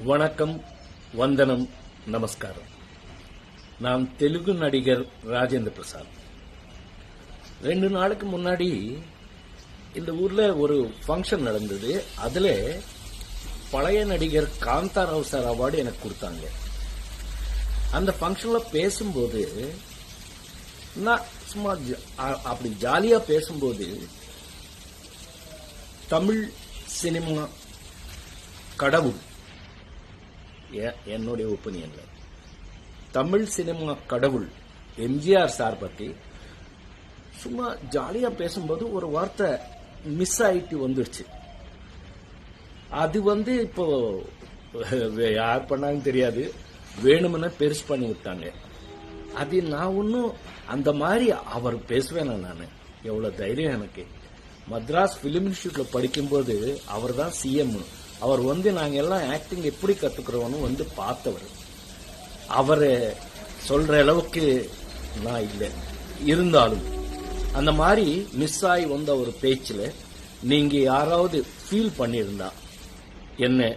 வணக்கம், வந்தனம், நமஸ்காரம். நான் தெலுங்கு நடிகர் ராஜேந்திர பிரசாத். 2 நாளுக்கு முன்னாடி இந்த ஊர்ல ஒரு ஃபங்க்ஷன் நடந்தது. அதுல பழைய நடிகர் காந்தாராவ் சார் அவார்டு எனக்கு கொடுத்தாங்க. அந்த ஃபங்க்ஷன்ல பேசும்போது நான் சும்மா அப்படி ஜாலியா பேசும்போது தமிழ் சினிமா கடவுள், என்னுடைய ஒப்பீனியன்ல தமிழ் சினிமா கடவுள் எம்ஜிஆர் சார் பத்தி சும்மா ஜாலியா பேசும்போது ஒரு வார்த்தை மிஸ் ஆயிட்டு வந்துடுச்சு. அது இப்போ யார் பண்ணாங்க தெரியாது, வேணும்னு பெருசு பண்ணி விட்டாங்க. அது நான் ஒன்னும் அந்த மாதிரி அவர் பேசுவேன். நான் எவ்வளவு தைரியம் எனக்கு. மദ്രാஸ் பிலிம் இன்ஸ்டியூட்ல படிக்கும்போது அவர் தான் சிஎம். அவர் நாங்க எல்லாம் ஆக்டிங் எப்படி கத்துக்கிறோம்னு பார்த்தவர். அவரை சொல்ற அளவுக்கு நான் இல்லை. இருந்தாலும் அந்த மாதிரி மிஸ் ஆகி வந்த ஒரு பேச்சுல நீங்க யாராவது ஃபீல் பண்ணியிருந்தா என்ன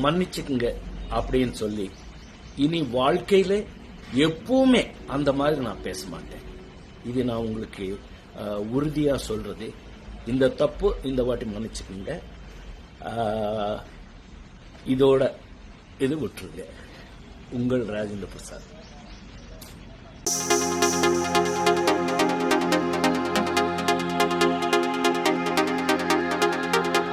மன்னிச்சுக்குங்க அப்படின்னு சொல்லி, இனி வாழ்க்கையில எப்பவுமே அந்த மாதிரி நான் பேச மாட்டேன். இது நான் உங்களுக்கு உறுதியா சொல்றது. இந்த தப்பு இந்த வாட்டி மன்னிச்சுக்குங்க. இதோட இது விட்டுருங்க. உங்கள் ராஜேந்திர பிரசாத்.